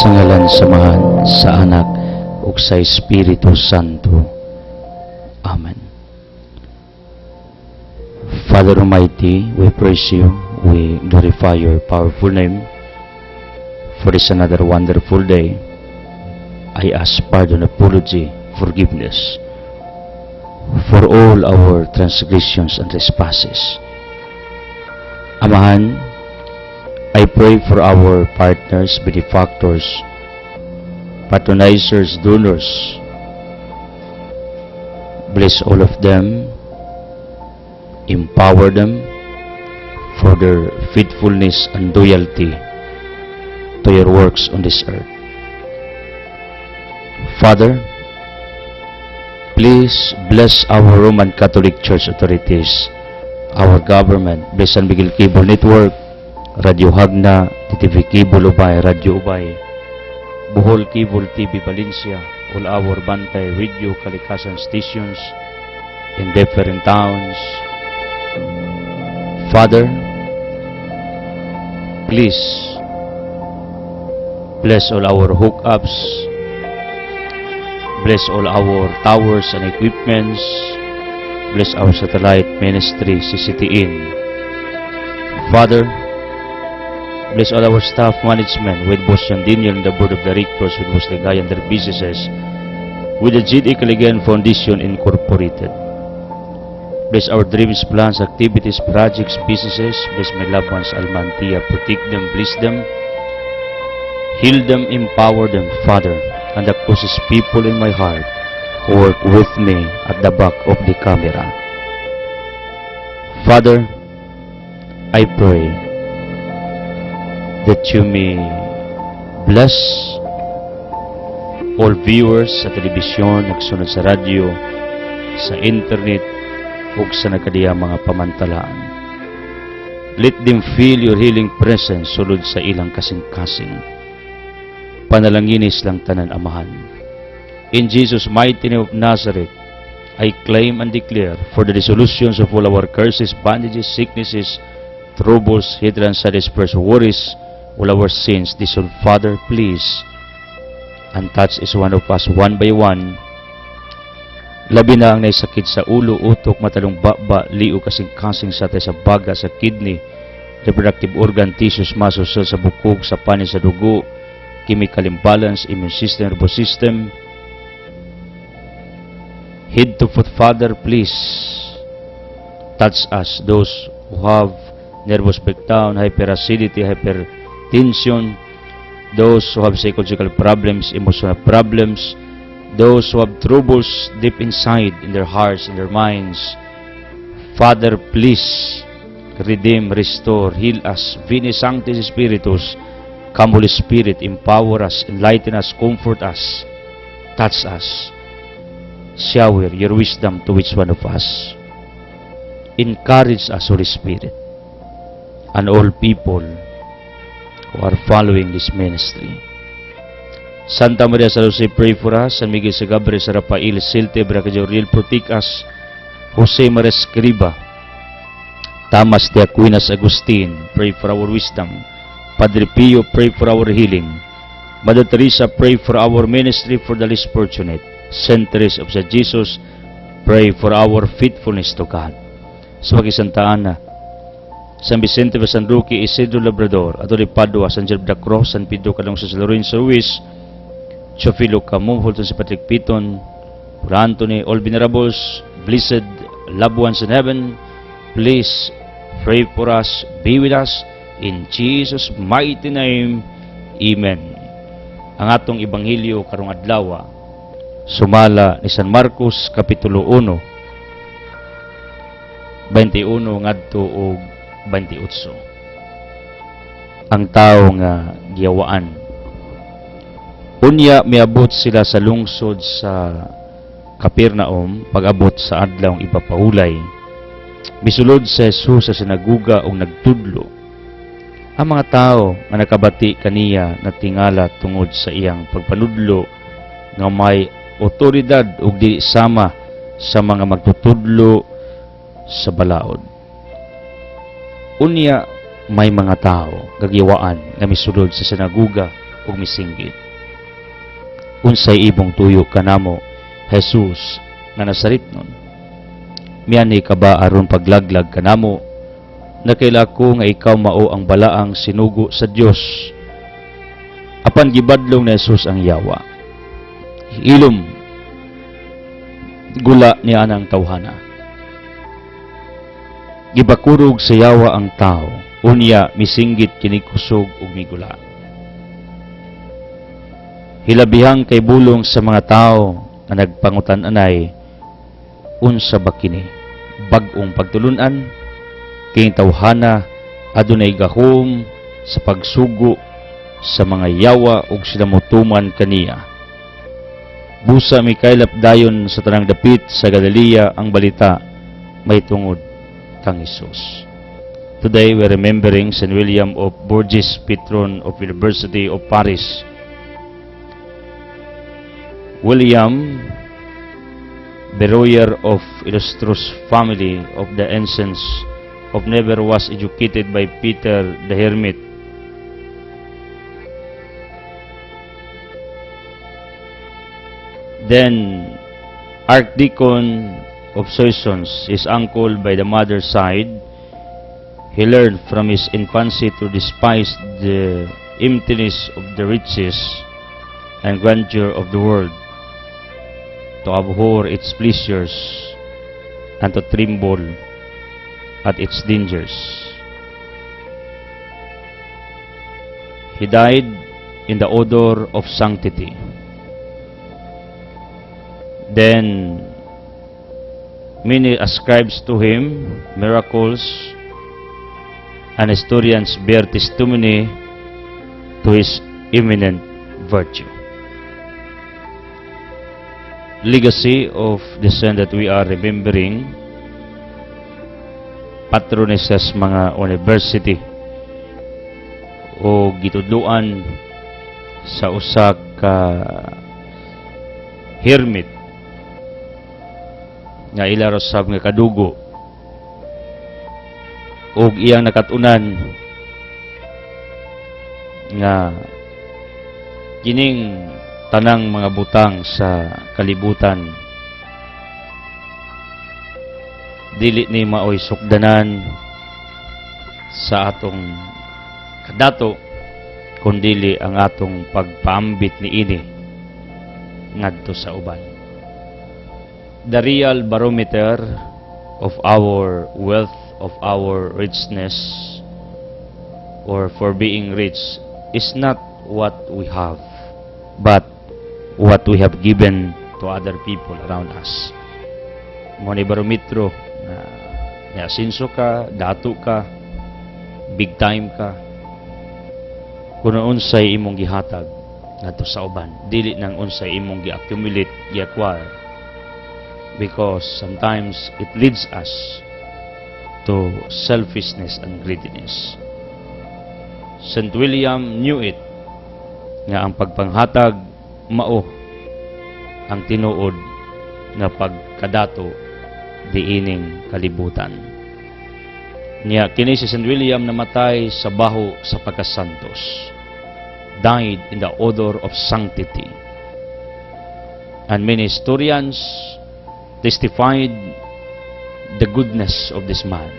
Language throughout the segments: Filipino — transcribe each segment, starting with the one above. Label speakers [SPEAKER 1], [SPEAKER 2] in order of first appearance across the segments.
[SPEAKER 1] Sa ngalan samahan sa Anak ug sa Espiritu Santo. Amen. Father Almighty, we praise you, we glorify your powerful name for this another wonderful day. I ask pardon, apology, forgiveness for all our transgressions and trespasses. Amahan, I pray for our partners, benefactors, patronizers, donors. Bless all of them, empower them for their faithfulness and loyalty to your works on this earth. Father, please bless our Roman Catholic Church authorities, our government, bless San Miguel Cable Network, Radio Hagna, TV Cable Ubay, Radio Ubay, Bohol Cable TV Valencia, all our Bantay Radio Kalikasan stations in different towns. Father, please bless all our hookups, bless all our towers and equipments, bless our satellite ministry, CCTN. Father, bless all our staff management with Boss John Daniel and the Board of Directors with Boss Ligay and their businesses with the GD Caligan Foundation Incorporated. Bless our dreams, plans, activities, projects, businesses. Bless my loved ones, Almantia. Protect them, bless them, heal them, empower them, Father, and the closest people in my heart who work with me at the back of the camera. Father, I pray that you may bless all viewers sa telebisyon, nagsunod sa radyo, sa internet, ug sa nakadiya mga pamantalaan. Let them feel your healing presence sulod sa ilang kasing-kasing. Panalanginis lang tanan, Amahan. In Jesus' mighty name of Nazareth, I claim and declare for the resolutions of all our curses, bondages, sicknesses, troubles, hindrance, sadness, worries, all our sins, dissolve, Father, please, and touch each one of us one by one. Labi na ang naisakit sa ulo, utok, matalong baba, lio, kasing-kasing sa tayo sa baga, sa kidney, reproductive organ, tissues, muscles, sa bukog, sa panin, sa dugo, chemical imbalance, immune system, nervous system, head to foot, Father, please, touch us, those who have nervous breakdown, hyperacidity, hypertension, those who have psychological problems, emotional problems, those who have troubles deep inside in their hearts, in their minds. Father, please redeem, restore, heal us. Veni Sanctis Spiritus, come Holy Spirit, empower us, enlighten us, comfort us, touch us. Shower your wisdom to each one of us. Encourage us, Holy Spirit, and all people who are following this ministry. Santa Maria Sa Jose, pray for us. San Miguel Sa Gabriel, Sa Rafael, Silte, Bracajoriel, protect us. Jose Maria Escriba, Tamas de Aquinas Agustin, pray for our wisdom. Padre Pio, pray for our healing. Mother Teresa, pray for our ministry for the least fortunate. Saint Teresa of St. Jesus, pray for our faithfulness to God. Sa Santa Ana, San Vicente de San Roque, Isidro Labrador, Adore Padua, San Gerard de Cruz, San Pedro Calong, San Lorenzo Ruiz, Chofilo Camum, Fulton, si Patrick Piton, Pura Anthony, all venerables, blessed loved ones in heaven, please pray for us, be with us, in Jesus' mighty name, Amen. Ang atong Ebanghelyo karong adlaw sumala ni San Marcos, Kapitulo 1, 21 ngadto og 28. Ang tao nga giyawaan. Unya miabot sila sa lungsod sa Capernaum, pag-abot sa adlaw ipapahulay. Misulod sa Jesus sa sinaguga og nagtudlo. Ang mga tao nga nakabati kaniya natingala tungod sa iyang pagpanudlo nga may otoridad ug dili sama sa mga magtutudlo sa balaod. Unya may mga tao gagiwaan nga misulod sa sinaguga ug misinggit. Unsay imong tuyo kanamo, Jesus nga Nazaretnon? Miyani ka ba aron paglaglag kanamo? Nakaila ko nga ikaw mao ang balaang sinugo sa Dios. Apan gibadlong ni Jesus ang yawa. Ilom gula niya anang tawhana. Gibakurog sa yawa ang tao, unya misinggit kini kusog ug migula. Hilabihang kay bulong sa mga tao na nagpangutan-anay, unsa ba kini? Bag-ong pagtulunan, kini tawhana adunay gahom sa pagsugo sa mga yawa ug sila motuman kaniya. Busa mi kaylap dayon sa tanang dapit sa Galilea ang balita may tungod kang Hesus. Today we're remembering St. William of Bourges, patron of University of Paris. William, Berroyer of illustrious family of the ancients of never was educated by Peter the Hermit. Then Archdeacon of Soissons, his uncle by the mother's side, he learned from his infancy to despise the emptiness of the riches and grandeur of the world, to abhor its pleasures, and to tremble at its dangers. He died in the odor of sanctity. Then many ascribes to him miracles, and historians bear testimony to his eminent virtue. Legacy of the saint that we are remembering, patronesses mga university o gitudluan sa usa ka hermit nga ila rosab nga kadugo ug iyang nakatunan nga kining tanang mga butang sa kalibutan dili ni maoy sukdanan sa atong kadato kundili ang atong pagpaambit niini ngadto sa uban. The real barometer of our wealth, of our richness, or for being rich is not what we have, but what we have given to other people around us. Mo ni barometro na sinso ka, dato ka, big time ka, kuno unsay imong gihatag ngadto sa uban, dili nang unsay imong gi-accumulate, gi-acquire. Because sometimes it leads us to selfishness and greediness. St. William knew it, nga ang pagpanghatag mao ang tinuod nga pagkadato diining kalibutan. Niya kini si St. William namatay sa baho sa pagkasantos, died in the odor of sanctity, and many historians testified the goodness of this man.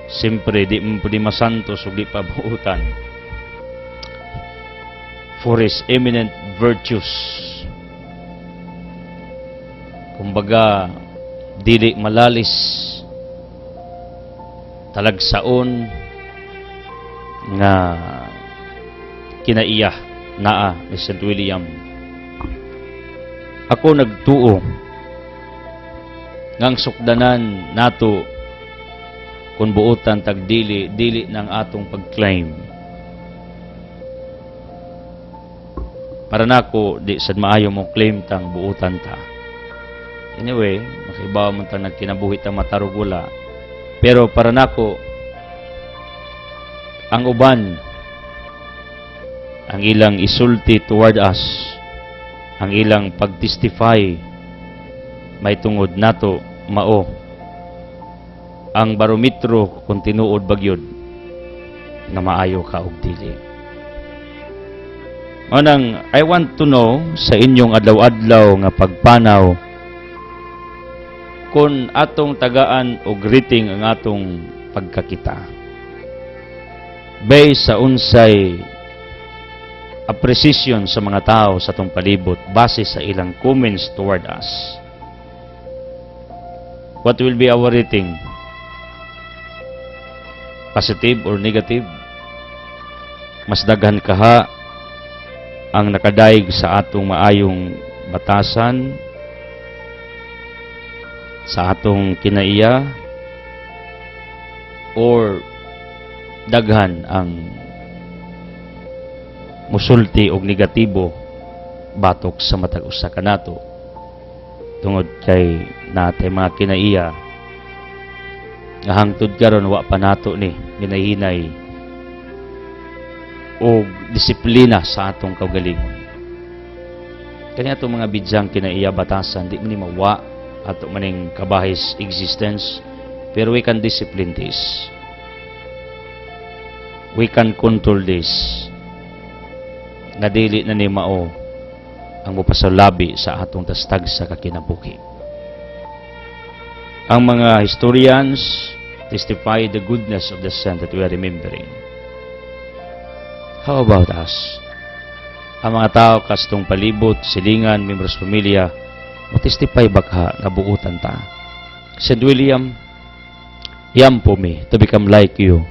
[SPEAKER 1] Siyempre, di masantos o di pabuutan for his eminent virtues. Kumbaga, dili malalis, talagsaon nga kinaiya naa ni St. William. Ako nagtuo ngang sukdanan nato kung buutan tagdili dili ng atong pag-claim. Para nako di sad maayo mo claim tang buutan ta. Anyway, makibaw man ta nagkinabuhi ta matarugula. Pero para nako ang uban ang ilang isulti toward us, ang ilang pagtestify may tungod nato mao ang barometro kung tinuod bagyod na maayo ka og dili. Manang, I want to know sa inyong adlaw-adlaw nga pagpanaw kung atong tagaan o greeting ang atong pagkakita. Based sa unsay appreciation sa mga tao sa atong palibot base sa ilang comments toward us. What will be our rating? Positive or negative? Mas daghan kaha ang nakadaig sa atong maayong batasan, sa atong kinaiya, or daghan ang musulti og negatibo batok sa matag usa kanato tungod kay natay mga kinaiya nga hangtod karon wa pa nato ni ginahinay o disiplina sa atong kaugalingon. Kani atong mga bidyang kinaiya batasan di man ni mawa ato maning kabahis existence, pero we can discipline this. We can control this. Nga dili na ni mao ang mupasalabi sa atong tastag sa kakinabuhi. Ang mga historians testify the goodness of the saint that we are remembering. How about us? Ang mga tao kastong palibot, silingan, members pamilya, mo-testify baka nga buutan ta. St. William, yam po me to become like you,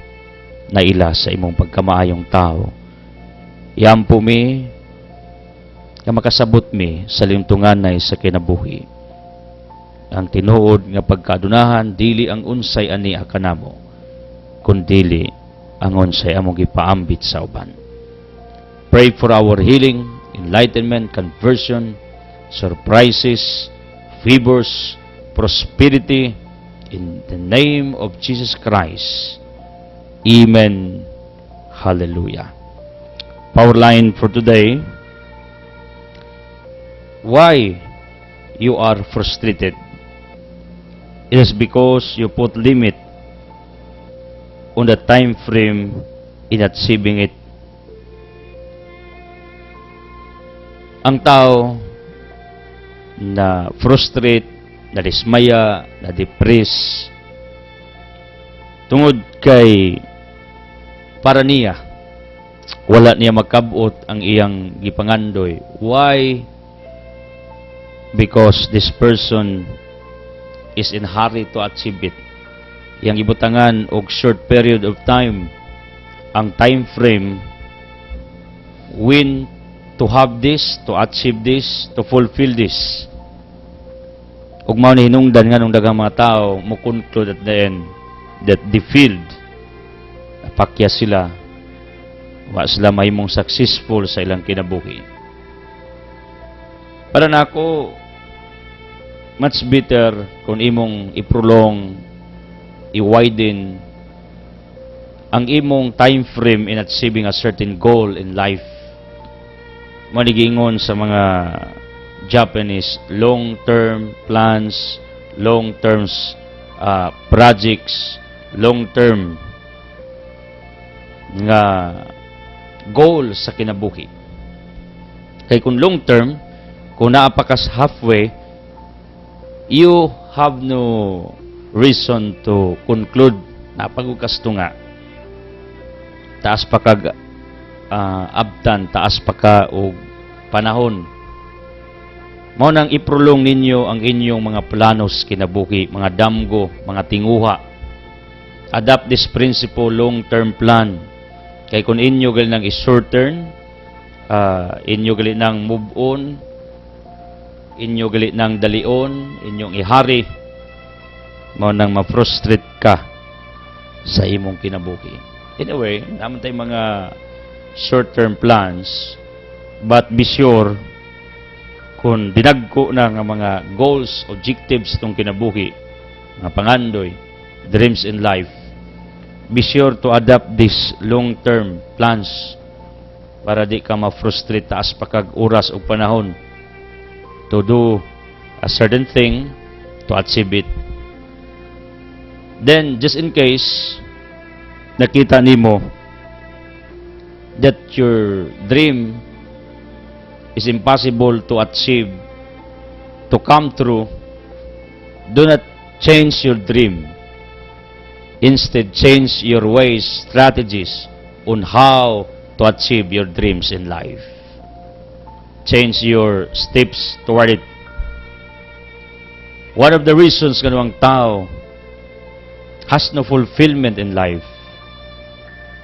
[SPEAKER 1] na ila sa imong pagkamaayong tao. Yam po me, nga makasabot me sa lintunganay sa kinabuhi. Ang tinuod nga pagkaadunahan, dili ang unsay ani akanamo, kundili ang unsay among gipaambit sa uban. Pray for our healing, enlightenment, conversion, surprises, favors, prosperity, in the name of Jesus Christ. Amen. Hallelujah. Power line for today. Why you are frustrated? It is because you put limit on the time frame in achieving it. Ang tao na frustrate, na dismaya, na depress tungod kay para niya wala niya makabot ang iyang gipangandoy. Why? Because this person is in hurry to achieve it. Yang ibutangan og short period of time, ang time frame when to have this, to achieve this, to fulfill this. Ug mao ni hinungdan nga nung daghang mga tao mo conclude at the end that the field napakya sila, wa sila mahimong successful sa ilang kinabuhi. Para nako, much better kung imong iprolong, i-widen ang imong time frame in achieving a certain goal in life. Manigingon sa mga Japanese long-term plans, long-term projects, long-term nga goal sa kinabuhi. Kay kung long-term, kung naapakas halfway, you have no reason to conclude na pagkasto nga taas pa kag abtan, taas pa ka og panahon. Mao nang iprolong ninyo ang inyong mga planos kinabuhi, mga damgo, mga tinguha. Adapt this principle, long-term plan. Kay kung inyo gali nang i-short term, inyo gali nang move on, inyo gali nang dalion, inyong ihari, mao nang ma-frustrate ka sa imong kinabuhi. Anyway, naman tayong mga short-term plans, but be sure kung dinagko na nga mga goals, objectives itong kinabuhi, mga pangandoy, dreams in life, be sure to adapt these long-term plans para di ka ma-frustrate taas pa kag oras o panahon to do a certain thing to achieve it. Then, just in case nakita nimo that your dream is impossible to achieve, to come true, do not change your dream. Instead, change your ways, strategies on how to achieve your dreams in life. Change your steps toward it. One of the reasons kanuang tao has no fulfillment in life,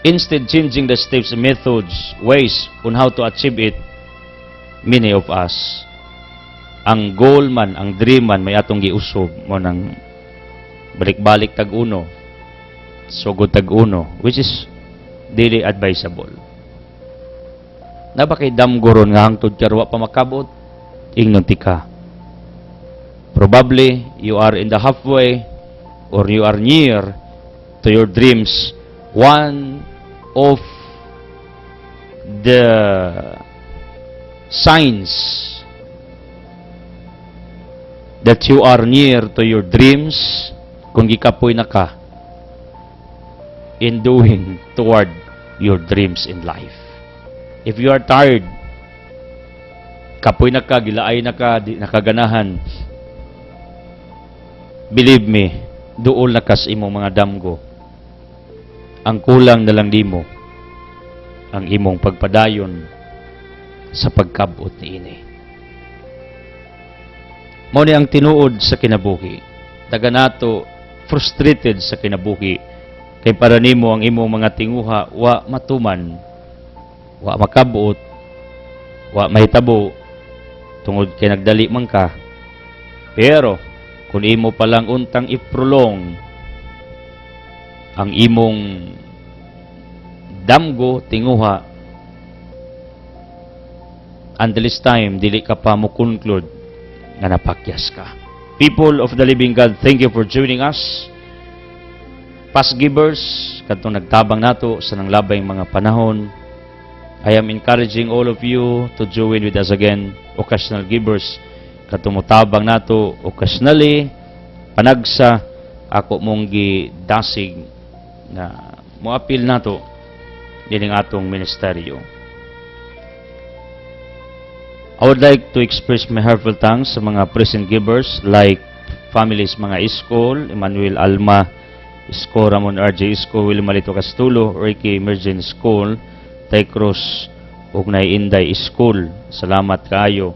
[SPEAKER 1] instead changing the steps, methods, ways on how to achieve it, many of us, ang goal man, ang dream man, may atong giusob mo ng balik-balik tag-uno, sugod tag-uno, which is dili advisable. Na ba kay damgoron nga hangtod karwa pa makabot? Ingnon tika. Probably, you are in the halfway or you are near to your dreams. One of the signs that you are near to your dreams, kung gikapoy na ka in doing toward your dreams in life. If you are tired, kapoy na ka, gilaay na ka, di nakaganahan, believe me, duol na kas imong mga damgo. Ang kulang na lang nimo ang imong pagpadayon sa pagkabot ni ini. Mao ni ang tinuod sa kinabuhi. Taga nato frustrated sa kinabuhi kay para nimo ang imong mga tinguha wa matuman, wa makabot, wa mahitabo tungod kay nagdali man ka. Pero kung imo palang untang iprolong ang imong damgo, tinguha, until this time, dili ka pa mo conclude nga napakyas ka. People of the living God, thank you for joining us. Past givers, kadtong nagtabang nato sa nanglabay mga panahon, I am encouraging all of you to join with us again. Occasional givers, kadtong mutabang nato occasionally, panagsa, ako mong gidasig na moapil nato dining atong ministeryo. I would like to express my heartfelt thanks sa mga present givers like families mga Iskol, Emmanuel Alma Isko, Ramon RJ Isko, William Malito Castulo, Ricky Emergent School, Tay Cruz, ug Nay Inday School. Salamat kaayo.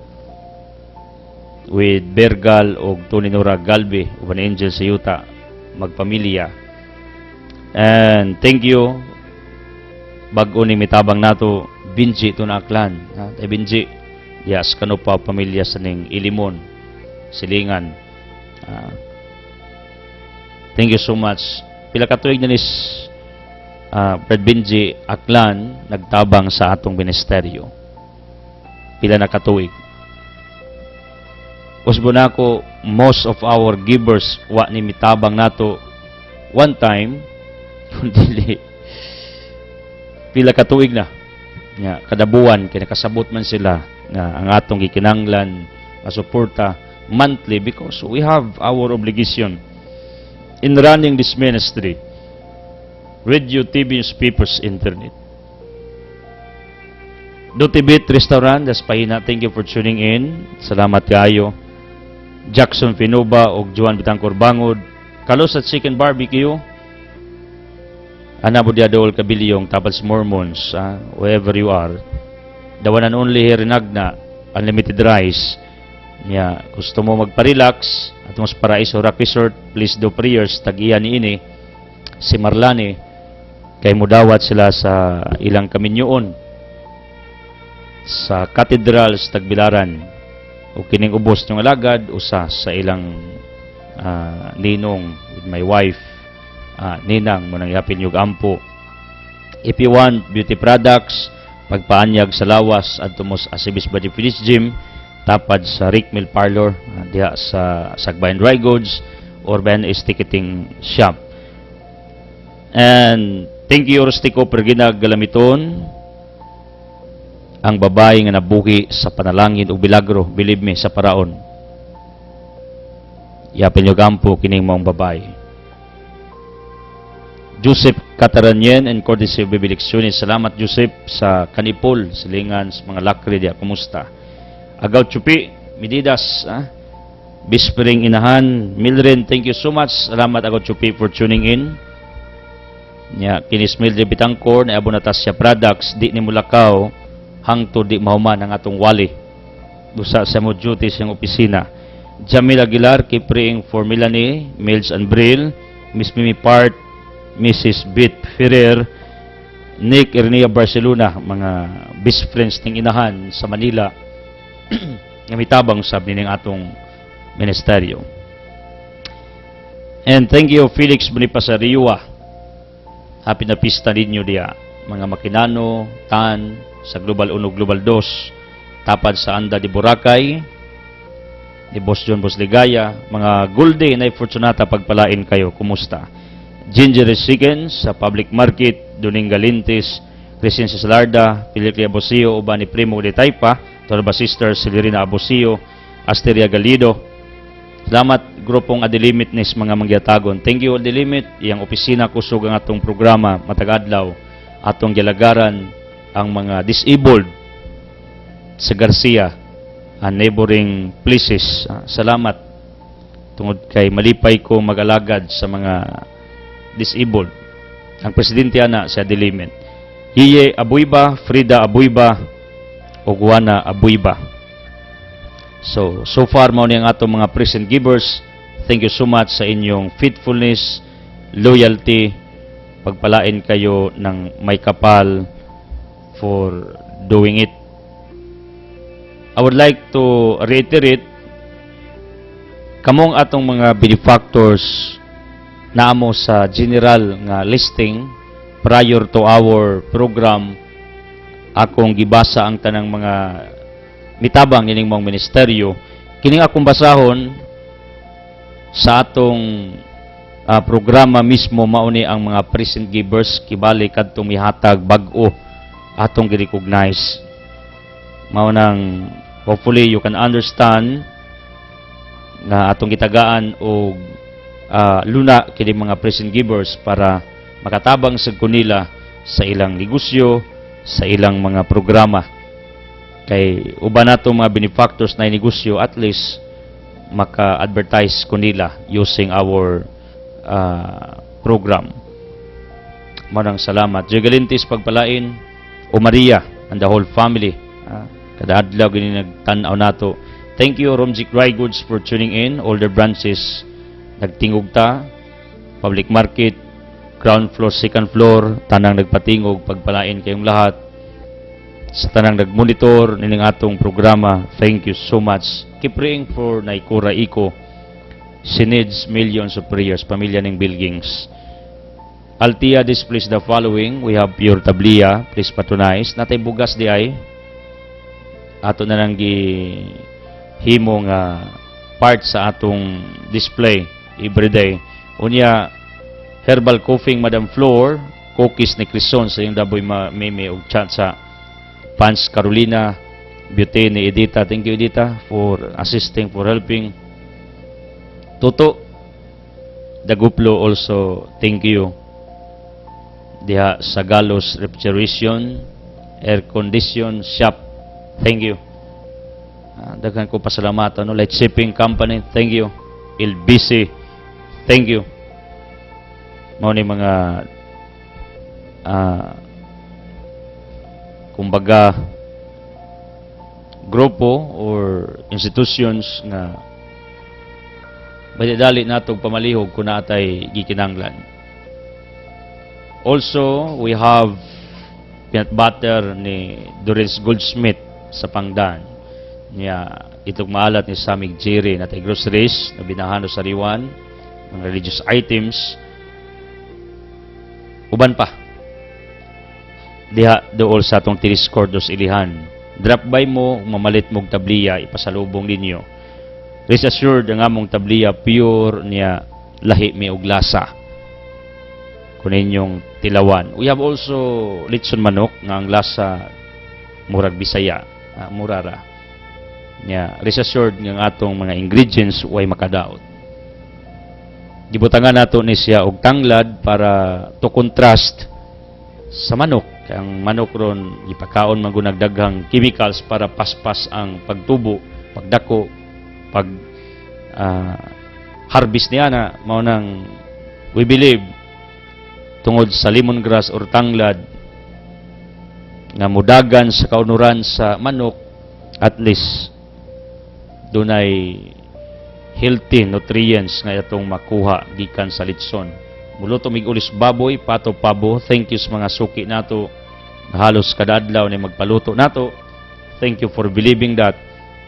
[SPEAKER 1] With Bergal ug Tony Nora Galbi, Uban Angel sa Yuta, magpamilya. And thank you bag-o ni mitabang nato Binji to na aklan. Tay Binji, yes, kano pa pamilya sa ning Ilimon, Silingan. Thank you so much. Pila ka tuig na nis Fred Binji Aklan nagtabang sa atong ministeryo. Pila na katuig. Usbo na ako, most of our givers wa ni mitabang nato one time, kundi pila ka tuig na. Nga, kada buwan, kaya nakasabot man sila na ang atong gikinanglan masuporta monthly because we have our obligation in running this ministry. Radio, TV, newspapers, internet. Do Tibet Restaurant, das pahina, thank you for tuning in. Salamat kayo. Jackson Pinoba o Juan Bitangkor Bangod. Kalos at Chicken Barbecue. Anabo Diadol Kabiliyong, Tapals Mormons, wherever you are. The one and only here in Agna, unlimited rice. Gusto mo magpa-relax at mas Paraiso Rock Resort, please do prayers, tag-iya ni ini, si Marlane, kay mudawat sila sa ilang kaminyoon sa Cathedral sa Tagbilaran o kining ubos ng alagad usa sa ilang ninong with my wife, ninang mo nang yapin yung ampo. If you want beauty products, pagpaanyag sa lawas at tumos Asibis Body Finish Gym, tapad sa Rick Mill Parlor, diha sa Sagbayan Dry Goods or Ben is Ticketing Shop. And thank you Rustico Perginag Galamiton, ang babae nga nabuhi sa panalangin o bilagro, believe me, sa paraon. Yapin yung gampo kining mong babae. Joseph Cataranyen and courtesy of Bibiliksyonis. Salamat Joseph sa kanipol, silingan sa mga lakri diya. Kumusta? Agaw Chupi, Medidas, Bispering Inahan, Milren, thank you so much. Salamat Agaw Chupi for tuning in. Nya kinis Mildred Bitangkor na Abu Natasha Products, di ni Mulakaw, hangtod di mahuman ang atong wali. Busa sa mo duties yung opisina. Jamil Aguilar, Kipriing for Melanie, Mills and Brill, Miss Mimi Part, Mrs. Bit Ferrer, Nick Ernia Barcelona, mga best friends ng Inahan sa Manila, nga mitabang sabi ng atong ministeryo. And thank you, Felix Bonipasariwa. Happy na pista ninyo diya. Mga makinano, tan, sa Global 1, Global 2, tapad sa Anda di Boracay, ni Boss John Boss Ligaya, mga Gulde na Fortunata, pagpalain kayo. Kumusta? Ginger Chicken sa Public Market, Duning Galintis, Crescencia Salarda, Piliclia Abosio, uban ni Primo de Taipa, Torba Sisters, Celerina Abosio, Asteria Galido. Salamat, grupong Adilimitness, mga mangyatagon. Thank you, Adilimit. Iyang opisina kusog ang atong programa, matagadlaw, atong gilagaran ang mga disabled sa Garcia and neighboring places. Salamat. Tungod kay malipay ko mag-alagad sa mga disabled. Ang presidente ana sa Dilimen. Hiye Abuyba, Frida Abuyba, o Juana Abuyba. So far mao ni ang atong mga present givers. Thank you so much sa inyong faithfulness, loyalty, pagpalain kayo ng may kapal for doing it. I would like to reiterate, kamong atong mga benefactors naamo sa general nga listing prior to our program, akong gibasa ang tanang mga mitabang ining mga ministeryo. Kining akong basahon sa atong programa mismo, mauni ang mga present givers, kibali kadtong mihatag bag-o atong gi-recognize. Mao nang hopefully you can understand nga atong gitagaan og luna kini mga present givers para makatabang sa kunila sa ilang negosyo, sa ilang mga programa. Kay uban nato mga benefactors na negosyo, at least maka-advertise kunila using our program. Manang salamat. Jogalintis pagpalain, o Maria and the whole family. Kada adlaw gini nagtan-aw nato. Thank you, Romjic Dry Goods, for tuning in. All the branches nagtingog ta, public market, ground floor, second floor, tanang nagpatingog, pagpalain kayong lahat. Sa tanang nagmonitor nining atong programa, thank you so much. Keep praying for Naikura Iko. She needs millions of prayers, pamilya ng Bilgings. Altia displays the following. We have pure tablia, please patronize. Natay bugas di ay. Ato na nang himo nga part sa atong display everyday. Unya, herbal coughing Madam Floor, cookies ni Crison sa yung daboy meme og chat sa Pans Carolina, beauty ni Edita. Thank you, Edita, for assisting, for helping. Toto Daguplo also, thank you. Diha sa Galos Refrigeration, Air Condition Shop, thank you. Daghan ko pasalamatan, no? Light Shipping Company, thank you. LBC, thank you. Mao ni mga kumbaga grupo or institutions nga madadali natong pamalihog kung naatay gikinanglan. Also, we have peanut butter ni Doris Goldsmith sa Pangdan. Niya, itong maalat ni Samig Jerry na tay groceries na binahan sa Sariwan, mga religious items, uban pa. Diha dool sa atong Tiriscord dos Ilihan. Drop by mo, mamalit mong tabliya, ipasalubong ninyo. Rest assured, ang among tabliya pure niya, lahi mi og lasa. Kunin yung tilawan. We have also litson manok nga ang lasa murag Bisaya, murara. Nya, rest assured ng atong mga ingredients way makadaot. Gibutangan nato ni siya og tanglad para to contrast sa manok Kaya ang manok ron, ipakaon man gunag daghang chemicals para paspas ang pagtubo, pagdako, pag harvest niya na, mao nang we believe tungod sa lemongrass or tanglad nga mudagan sa kaunuran sa manok, at least dunay healthy nutrients nga itong makuha gikan sa litson. Muluto mig ulis baboy, pato pabo. Thank you sa mga suki nato halos kada adlaw ni magpaluto nato. Thank you for believing that.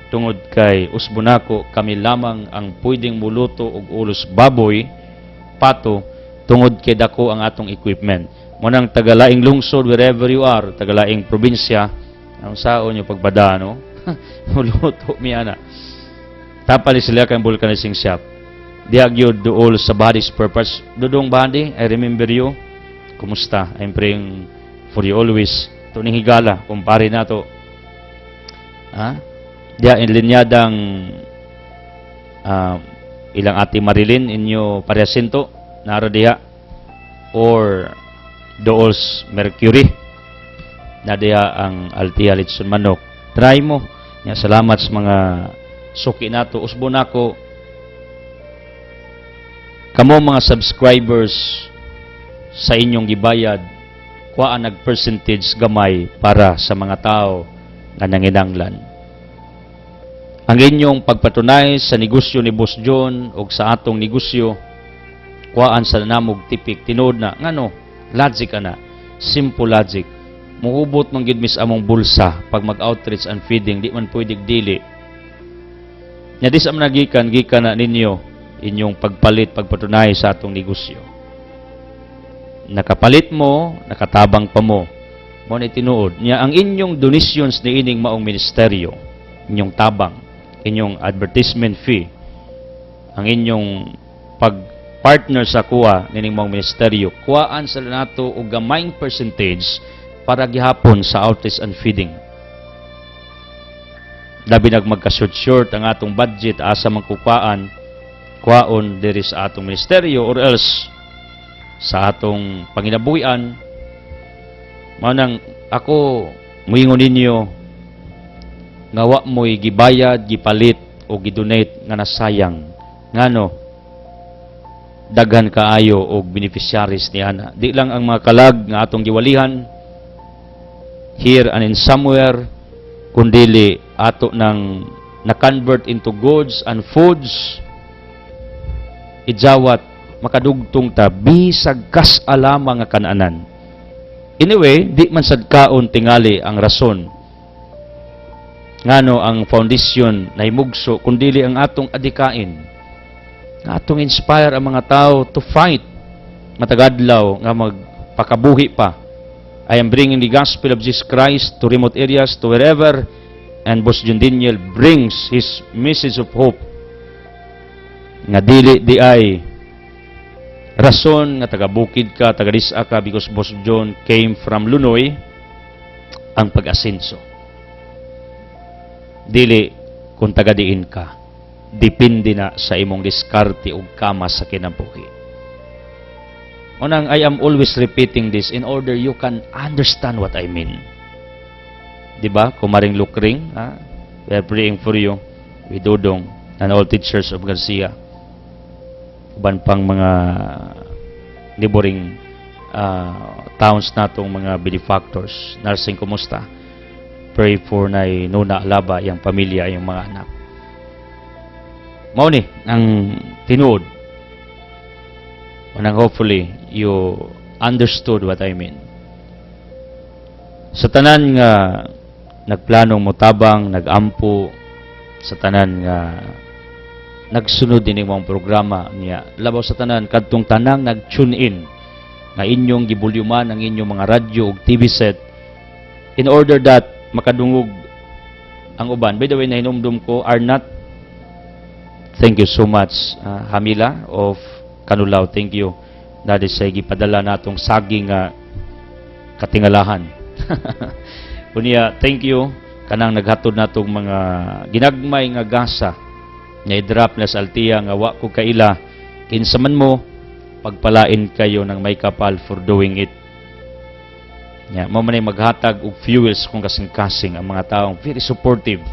[SPEAKER 1] Tungod kay usbonako, kami lamang ang pwedeng muluto og ulos baboy, pato, tungod kay dako ang atong equipment. Munang tagalaing lungsod, wherever you are, tagalaing probinsya, ang saon yung pagbada, no? Muluto miya na. Tapali sila kang vulcanizing shop. Diag yun dool sa body's purpose. Dudong body, I remember you. Kumusta? I'm praying for you always. Ito ning higala, kumpare na to. Ha? Diya inlinyadang ilang ati Marilyn inyo paresinto naro diha, or Dools Mercury na diha ang Altia Litson manok. Try mo. Ya, salamat sa mga suki nato. Usbo nako kamo mga subscribers sa inyong gibayad, kuhaan nag percentage gamay para sa mga tao nga nanginanglan. Ang inyong pagpatunay sa negosyo ni Boss John o sa atong negosyo, kuhaan sa namog tipik, tinood na, ngano, logic na, simple logic. Muhubot man gid mis among bulsa pag mag-outreach and feeding, di man pwedeng dili. Nya dis am gikan na ninyo inyong pagpalit, pagpatunay sa atong negosyo. Nakapalit mo, nakatabang pa mo. Mo ni tinuod. Nya ang inyong donations ni ining maong ministeryo, inyong tabang, inyong advertisement fee, ang inyong pag-partner sa kuha nining mga ministeryo, kuhaan sa nato o gamayng percentage para gihapon sa outreach and feeding. Labi nag magka-short ang atong budget, asa man kuhaan diri sa atong ministeryo or else sa atong panginabuhian. Manang ako muingon ninyo nga wa mo'y gibayad, gipalit o gidonate nga nasayang. Ngano? Daghan kaayo og beneficiaries ni ana. Di lang ang mga kalag nga atong giwalihan here and in somewhere, kundili ato nang na-convert into goods and foods. Ijawat makadugtong ta bisag kas alamang nga kananan. Anyway, di man sad kaon tingali ang rason ngano ang foundation na himugso kundili ang atong adikain, nga atong inspire ang mga tao to fight matagadlaw nga magpakabuhi pa. I am bringing the gospel of Jesus Christ to remote areas, to wherever, and Boss John Daniel brings his message of hope nga dili di ay rason nga taga-bukid ka, taga-disa ka, because Boss John came from Lunoy ang pag-asenso. Dili kung taga-diin ka, depende na sa imong diskarte o kama sa kinabuhi. Unang, I am always repeating this in order you can understand what I mean. Diba? Kumaring Lukring, ha? We are praying for you with Dodong and all teachers of Garcia. Uban pang mga neighboring towns natong mga benefactors. Nursing, kumusta? Pray for na Nuna Alaba, yung pamilya, yung mga anak. Mao ni ang tinuod. Unang hopefully you understood what I mean. Sa tanan nga nagplanong motabang, nagampo, sa tanan nga nagsunod din mga programa niya. Labaw sa tanan kadtong tanang nag-tune in nga inyong gibulyuman ang inyong mga radyo ug TV set in order that makadungog ang uban. By the way, nahinumdum ko, Arnat, thank you so much. Hamila of Kanulaw, thank you. Dahil sa gipadala natong saging katingalahan. Unya, thank you. Kanang naghatod natong mga ginagmay nga gasa na i-drop na sa Altia nga wa ko kaila. Kinsaman mo, pagpalain kayo ng may kapal for doing it. Mao man ay maghatag og fuels kung kasing-kasing ang mga taong very supportive.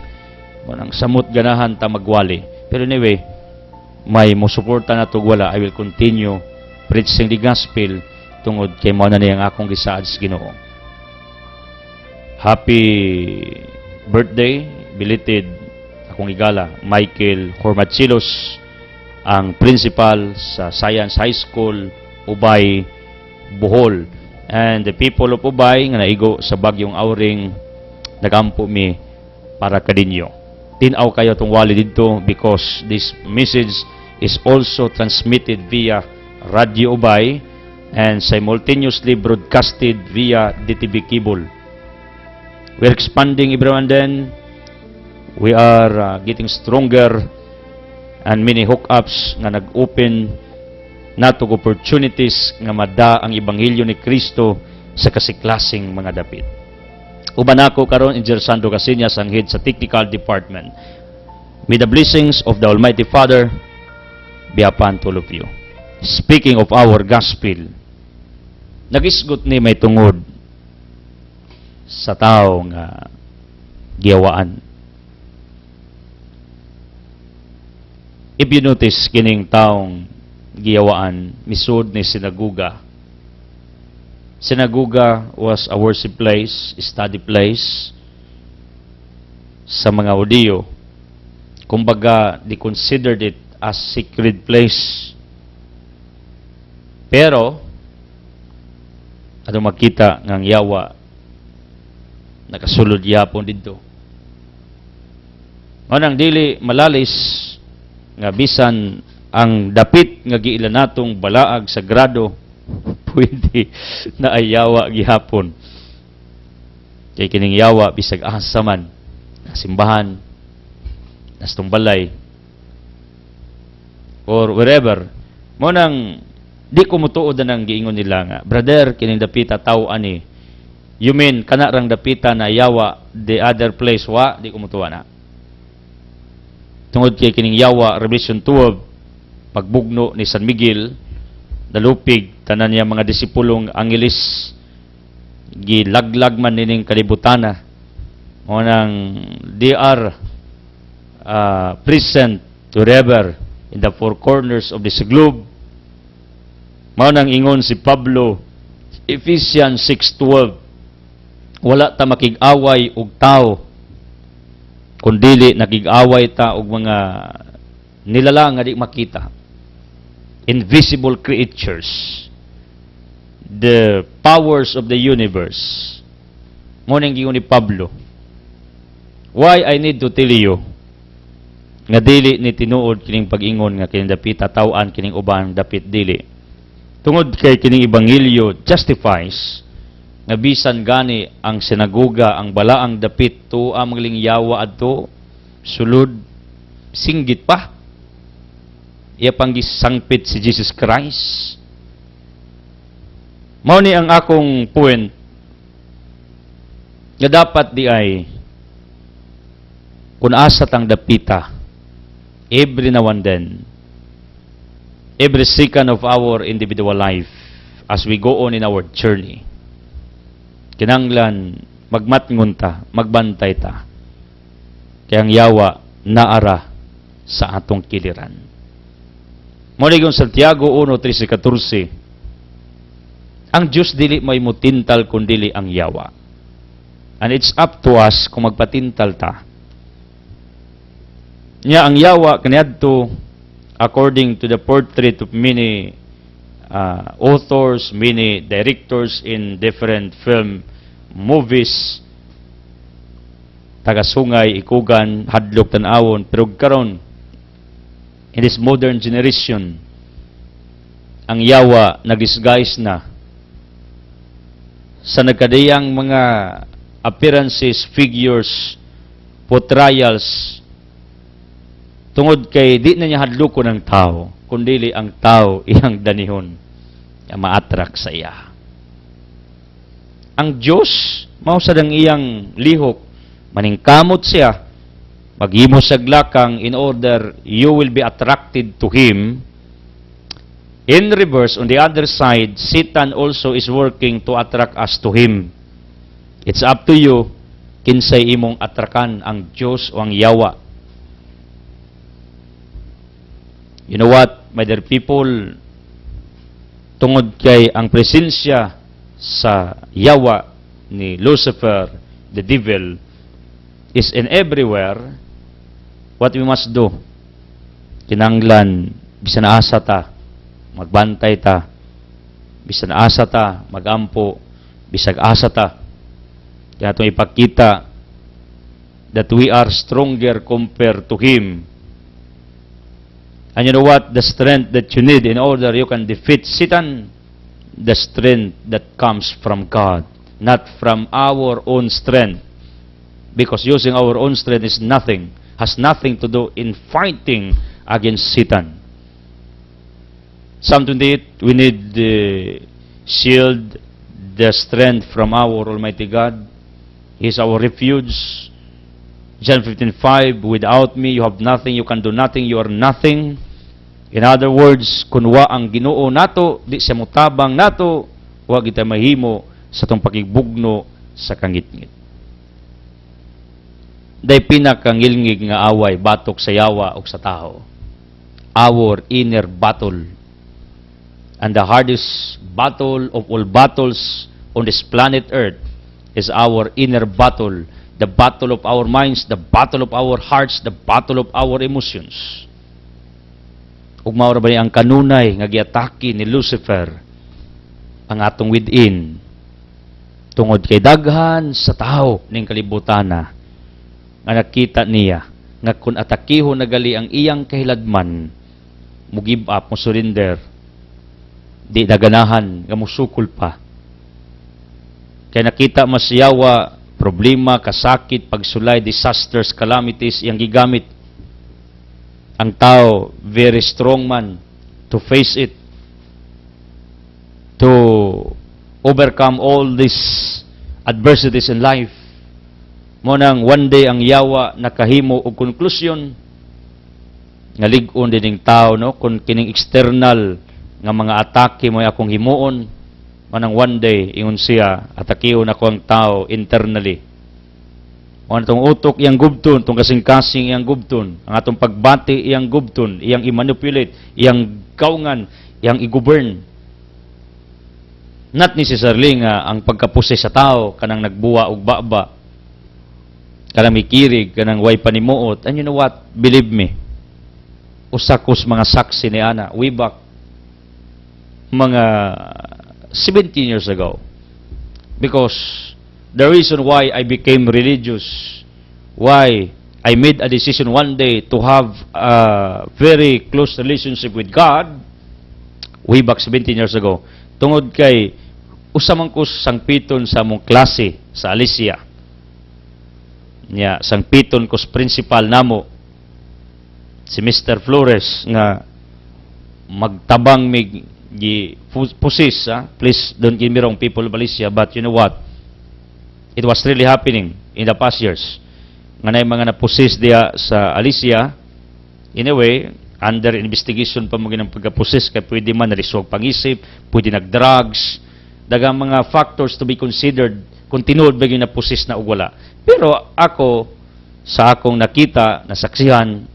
[SPEAKER 1] Manang samot ganahan ta magwali. Pero anyway, may mosuporta na to wala, I will continue preaching the gospel tungod kay mao na niyang akong gisaad sa Ginoo. Happy birthday, belated akong igala, Michael Hormachilos, ang principal sa Science High School, Ubay, Bohol. And the people of Ubay nga naigo sa bagyong Auring, nagampo mi para kadinyo. Tinaw kayo tong wali dito because this message is also transmitted via Radio Ubay and simultaneously broadcasted via DTV cable. We're expanding everyone then. We are getting stronger and many hookups nga nag-open natog opportunities nga mada ang Ebanghelyo ni Kristo sa kasiklasing mga dapit. Uban ako karon Engineer Sandro Casinas ang head sa technical department. With the blessings of the Almighty Father be upon all of you. Speaking of our gospel, nagisgot ni may tungod sa tao nga giyawaan. If you notice kining taong giyawaan, misud ni sinaguga. Sinaguga was a worship place, study place sa mga Hudiyo. Kumbaga, they considered it as sacred place. Pero, ano makita ngang yawa, nakasulod yapon dito. Manang dili malalis nga bisan ang dapit nga giila natong balaag sagrado pwede na ay yawa gihapon. Kay kining yawa bisag asa man, simbahan, nastong balay, or wherever. Mo nang di ko mutuod na nang giingon nila nga, brother, kining dapita tao ani. You mean kana rang dapita na yawa the other place wa? Di ko mutuwa na. Tungod kay kining yawa Revelation 12 pagbugno ni San Miguel nalupig tanan niya mga disipulong angelis gilaglag man nining kalibutana mo nang they are present forever in the four corners of this globe. Mao nang ingon si Pablo Ephesians 6:12, wala ta makig-away og tao kundili nakig-away ta og mga nilalang nga di makita, invisible creatures, the powers of the universe. Mo nang giingon ni Pablo, why I need to tell you nga dili ni tinuod kining pag-ingon nga kining dapita taw-an kining uban dapit dili. Tungod kay kining ebanghelyo justifies nga bisan gani ang sinaguga ang balaang dapit to ang yawa adto sulod singgit pa. Iya pang gisangpit si Jesus Christ. Mao ni ang akong point nga dapat di ay kun asa tang dapita every now and then, every second of our individual life as we go on in our journey, kinanglan magmatngon ta, magbantay ta kay ang yawa naara sa atong kiliran. Mo ni Santiago 1:13-14, ang Diyos dili may mutintal kundili ang yawa. And it's up to us kung magpatintal ta. Nya ang yawa kaniadto according to the portrait of many authors, many directors in different film movies, tagasungay, ikugan, hadlok tan-awon, pero karon in this modern generation, ang yawa nag-disguise na sa nagkadayang mga appearances, figures, portrayals, tungod kay di na niya hadloko ng tao, kundili ang tao iyang danihon na ma-attract sa iya. Ang Diyos, mao sa dang iyang lihok, maningkamot siya, maghimo sa glakang in order you will be attracted to Him. In reverse, on the other side, Satan also is working to attract us to Him. It's up to you kinsay imong atrakan, ang Diyos o ang Yawa. You know what, my dear people, tungod kay ang presensya sa Yawa ni Lucifer, the devil, is in everywhere, what we must do? Kinanglan, bisan asa ta, magbantay ta, bisan asa ta, magampo, bisag asa ta. Kaya itong ipakita that we are stronger compared to Him. And you know what? The strength that you need in order you can defeat Satan, the strength that comes from God, not from our own strength. Because using our own strength is nothing, has nothing to do in fighting against Satan. Psalm 28, we need the shield, the strength from our Almighty God. He is our refuge. John 15:5, without me you have nothing, you can do nothing, you are nothing. In other words, kunwa ang Ginoo nato, di siya mutabang nato, wa kita mahimo sa tong pakigbugno sa kangitngit. Day pinakangilngig nga away, batok sa yawa o sa tao. Our inner battle. And the hardest battle of all battles on this planet Earth is our inner battle. The battle of our minds, the battle of our hearts, the battle of our emotions. Ug mao ra ba ang kanunay nga giatake ni Lucifer ang atong within tungod kay daghan sa tao ning kalibutana nga nakita niya nga kun atakihon na gali ang iyang kahiladman, mo give up, mo surrender, di daganahan nga musukol pa. Kaya nakita mas yawa, problema, kasakit, pagsulay, disasters, calamities, iyang gigamit. Ang tao, very strong man to face it, to overcome all these adversities in life. Mo nang one day ang yawa nakahimo og konklusyon nga lig-on dining tao, no, kung kining external nga mga atake mo akong himuon, manang one day ingon siya atakihon ako ang tao internally. O atong utok iyang gubton, tong kasing-kasing iyang gubton, ang atong pagbati iyang gubton, iyang i-manipulate, iyang gaungan, iyang i-govern. Not necessarily nga ang pagkapuse sa tao kanang nagbuwa og baba, kanang mikirig, kanang way panimuot. And you know what? Believe me, usakos mga saksi ni ana way back mga 17 years ago. Because the reason why I became religious, why I made a decision one day to have a very close relationship with God, way back 17 years ago, tungod kay usamang ko sangpiton sa among klase sa Alicia. Sangpiton ko principal namo, si Mr. Flores, nga magtabang mig pusis, please don't give me wrong, people of Alicia, but you know what? It was really happening in the past years. Nga na yung mga napusis diya sa Alicia, in a way, under investigation pa mo ginang pagkapusis, kaya pwede man nariswag pangisip, pwede nag-drugs, dagang mga factors to be considered kung tinuod ba yung napusis na o wala. Pero ako, sa akong nakita, nasaksihan,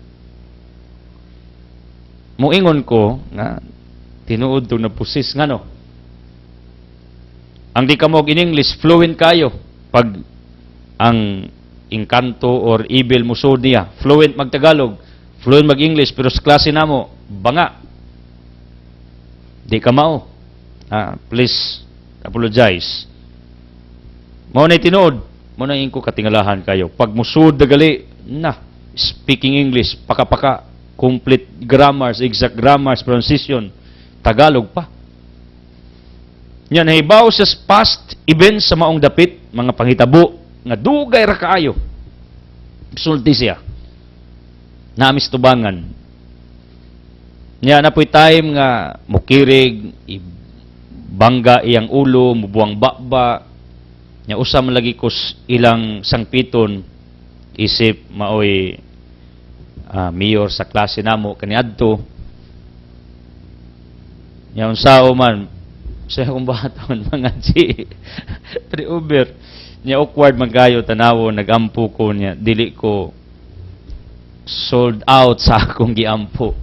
[SPEAKER 1] muingon ko, nga, tinuod to napusis nga no. Ang di ka mo in English, fluent kayo. Pag ang Encanto or Evil Musod niya, fluent mag-Tagalog, fluent mag-English, pero sa klase na mo, banga. Di ka mao. Please, apologize. Mao na tinuod, mao na ko katingalahan kayo. Pag musud dagali, speaking English, paka-paka, complete grammars, exact grammars, pronunciation, Tagalog pa. Yan, nahibaw sa past events sa maong dapit, mga panghitabo, nga dugay ra kaayo. Sulti siya. Namis tubangan. Yan, napoy time nga mukirig, bangga iyang ulo, mubuang bakba, nya usam lagi kus ilang sangpiton, isip maoy mayor sa klase namo kaniadto. Nya unsao man Sa akong baton, mga G. Pre-Uber. Niya awkward magayo tanawo, nagampo ko niya. Dili ko sold out sa akong giampo.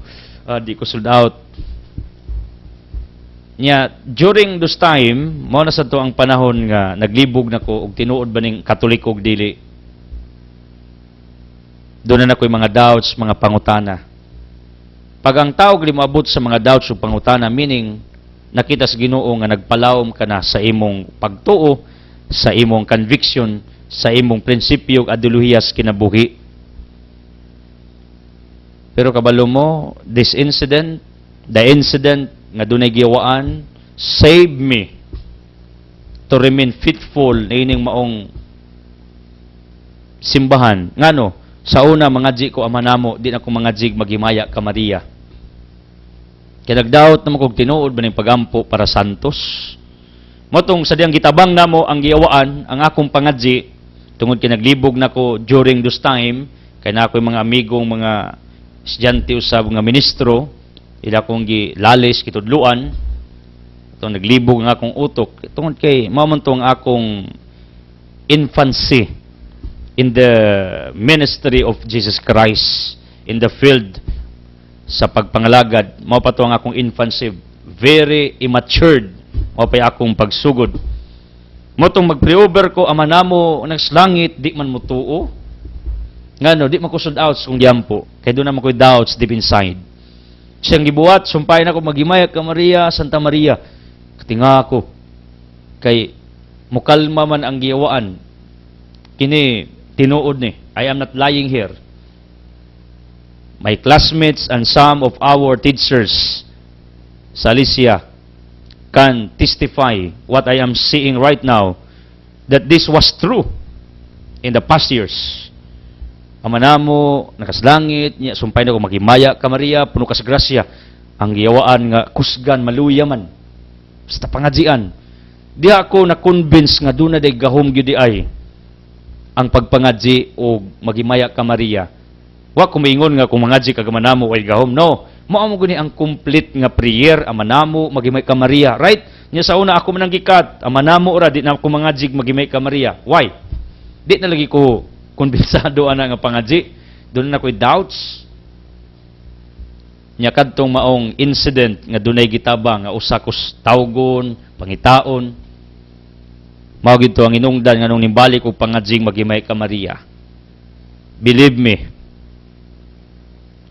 [SPEAKER 1] Di ko sold out. Niya, during those time, mao na sa to ang panahon nga naglibog na ko og tinuod ba ning Katoliko og dili. Doon na ko'y mga doubts, mga pangutana. Pag ang tao limabot sa mga doubts o pangutana, meaning nakita sa Ginoo nga nagpalawom ka na sa imong pagtuo, sa imong conviction, sa imong prinsipyo ug ideolohiya sa kinabuhi. Pero kabalo mo, this incident, the incident nga dunay giwaan, save me to remain faithful na ining maong simbahan. Ngano, sa una mangadji ko ama namo, di na ko mangadjig magimaya ka Maria. Kaya nagdaot naman kong tinuod ba ng pagampo para santos. Motong sa diyang gitabang namo ang giyawaan, ang akong pangadji, tungod kinaglibog na ko during this time, kaya na ako yung mga amigong mga estudyante usab nga ministro, ila kong gilalis, kitudluan, itong naglibog nga akong utok, tungod kay mamanto ang akong infancy in the ministry of Jesus Christ, in the field sa pagpangalagad, mao pa to ang akong infancy, very immature, mao pa akong pagsugod. Motong mag-pre-over ko, ama namo nagslangit, di man mutuo. Ngano, di man ko sold out kung diampo, kay doon naman ko doubts deep inside. Siyang gibuhat, sumpay na ko maghimayag ka Maria, Santa Maria. Katinga ako, kay mukalma man ang giyawaan, kini tinuod ni, I am not lying here. My classmates and some of our teachers sa Alicia can testify what I am seeing right now, that this was true in the past years. Ama namo nakaslangit niya, sumpay na ko maghimaya ka Maria, puno ka sa grasya, ang giyawaan nga kusgan maluya man basta pangadjian. Di ako na-convince nga doon na day gahom gyud ay ang pagpangadji o maghimaya ka Maria. Wa kumingon nga kung mangadji ka manamo ay gahom. No, mao mo guni ang complete nga prayer, ama namo maghimay ka Maria. Right? Nya sa una ako man ang gikat, ama namo ora di na ako mangadji maghimay ka Maria. Why? Di na lagi ko konbinsado ana nga pangadji. Doon na ko'y doubts. Nya kadtong maong incident nga dunay gitabang nga usa ko tawgon, pangitaon. Mao gid to ang inungdan nga nung nimbalik og pangadjing maghimay ka Maria. Believe me,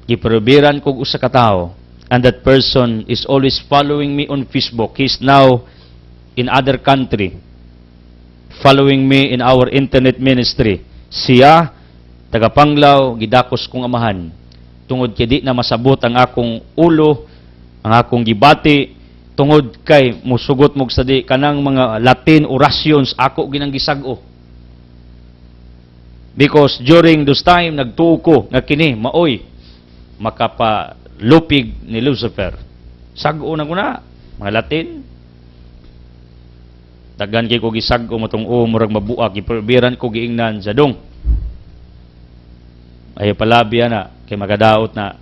[SPEAKER 1] giprobiran kog usa ka tawo, and that person is always following me on Facebook. He's now in other country, following me in our internet ministry. Siya, taga Panglao, gidakos kong amahan. Tungod kay di na masabot ang akong ulo, ang akong gibati, tungod kay musugot mog sa di kanang mga Latin orations ako ginang gisag-o. Because during those time, nagtuo ko nga kini, maoy, makapalupig ni Lucifer. Sag-o na ko na, mga Latin. Dagan kay ko gisag-o matong murag mabuak, iprobiran ko giingnan sa dong. Ay palabi na, kay magadaot na,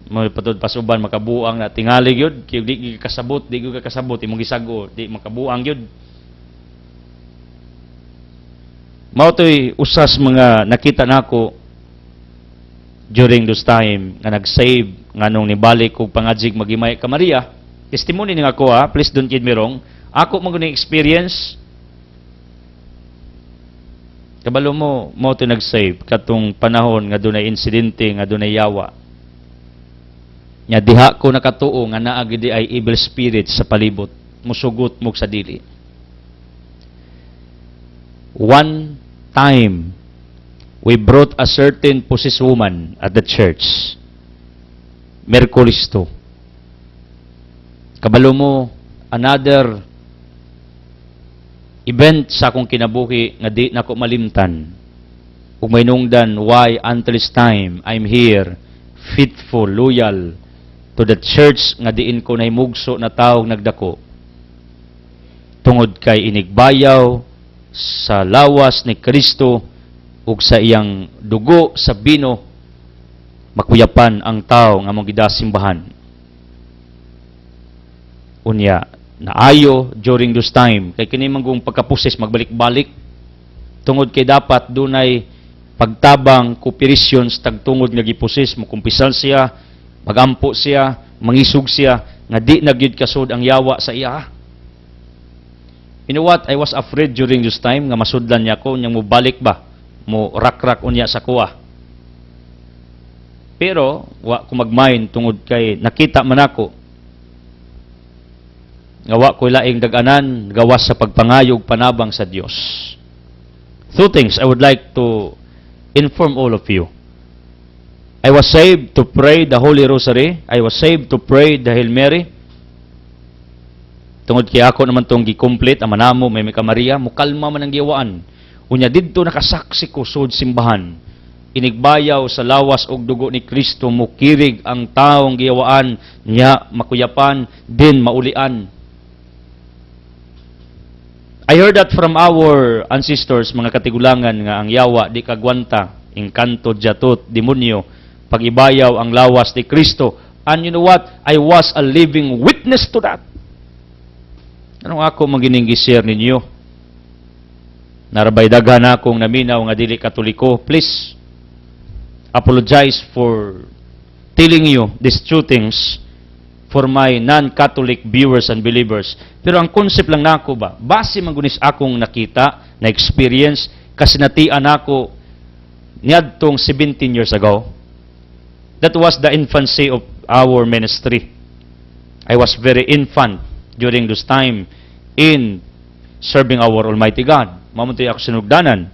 [SPEAKER 1] mo patod pasuban makabuang na tingali gyud, kay di kasabot, di gyud kasabot, imong gisag-o, di makabuang gyud. Mao toy usas mga nakita nako during those time nga nag-save nganong nibalik og pangadjig maghimay ka Maria. Testimony ni ako please don't get me wrong. Ako man guni experience. Kabalo mo to nag-save katong panahon nga dunay insidente nga dunay yawa. Nya diha ko nakatuo nga naa gid ay evil spirit sa palibot, musugot mo sa dili. One time we brought a certain possessed woman at the church. Merkulis to. Kabalo mo, another event sa akong kinabuhi nga di na ko malimtan. Ug may nungdan, why until this time I'm here, faithful, loyal to the church nga diin ko nahimugso na tawag nagdako. Tungod kay inigbayaw sa lawas ni Kristo ug sa iyang dugo sa bino, makuyapan ang tao nga mong gidasimbahan. Unya, naayo during those time. Kay kini manggong pagkapusis, magbalik-balik. Tungod kay dapat dunay pagtabang, cooperation sa tagtungod nga gipusis, mukumpisal siya, magampo siya, mangisog siya, nga di nagyud kasod ang yawa sa iya. You know what? I was afraid during this time nga masudlan niya ko, niyang mo balik ba? Mo rak-rak unya sa kuha. Pero, wa ko magmain tungod kay nakita man ako nga wa ko laing daganan gawas sa pagpangayog panabang sa Dios. Two things I would like to inform all of you. I was saved to pray the Holy Rosary. I was saved to pray the Hail Mary. Tungod kay ako naman tong gi-complete ang manamo may Mika Maria, mukalma man ang giwaan. Unya didto nakasaksi ko sud simbahan. Inigbayaw sa lawas og dugo ni Kristo, mukirig ang taong giyawaan niya, makuyapan din maulian. I heard that from our ancestors, mga katigulangan, nga ang yawa di kagwanta, engkanto, jatot, demonyo, pagibayaw ang lawas ni Kristo. And you know what? I was a living witness to that. Anong ako magining gi-share ninyo? Narabay daghan akong naminaw nga dili katoliko. Please, apologize for telling you these two things for my non-Catholic viewers and believers. Pero ang concept lang nako ba, base mangunis akong nakita, na experience, kasi natian ako niadtong 17 years ago. That was the infancy of our ministry. I was very infant during this time in serving our Almighty God. Mamunti ako sinugdanan.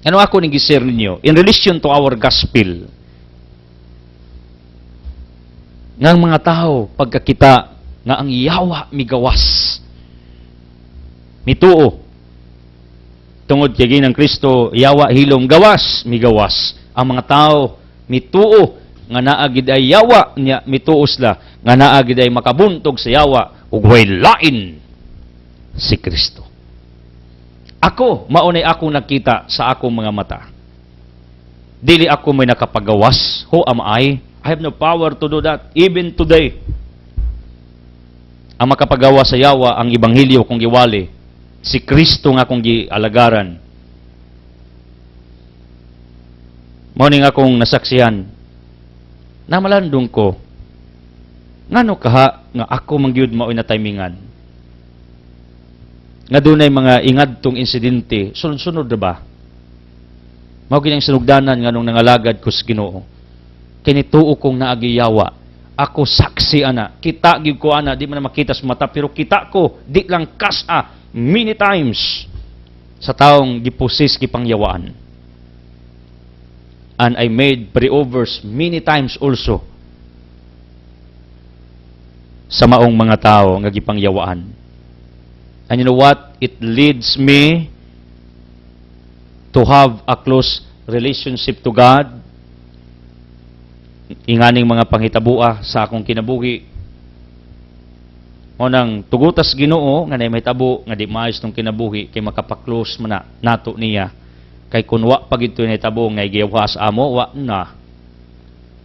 [SPEAKER 1] Ano ako nang gi-share ninyo? In relation to our gospel, ngang mga tao, pagkakita nga ang yawa migawas, mituo, tungod kay ginang Kristo, yawa hilom gawas, migawas. Ang mga tao, mituo, nga naagid ay yawa niya, mituos la, nga naagid ay makabuntog sa yawa, ug way lain si Kristo. Ako, maunay akong nakita sa akong mga mata. Dili ako may nakapagawas. Who am I? I have no power to do that. Even today, ang makapagawa sa yawa, ang Ebanghelyo kong giwali, si Kristo nga kong gialagaran. Morning akong nasaksihan, namalandong ko, ngano kaha nga ako mangyud mao'y na timingan. Nga dunay mga ingadtong insidente, sunod-sunod na ba? Mao kining sinugdanan nga nung nangalagad ko sa Ginoo. Kinituo kong naagiyawa. Ako saksi ana. Kita gyud ko ana, di man na makita sa mata, pero kita ko, di lang kasa, many times sa taong gipusis gipangyawaan. And I made pre-overs many times also sa maong mga tao nga gipangyawaan. And you know what? It leads me to have a close relationship to God. Inganing mga panghitabua sa akong kinabuhi. Unang tugutas Ginoo nga may tabo nga di maayos tong kinabuhi kay makapaklose man na nato niya. Kay kun wa pagid to ni tabo nga giyawas amo wa na.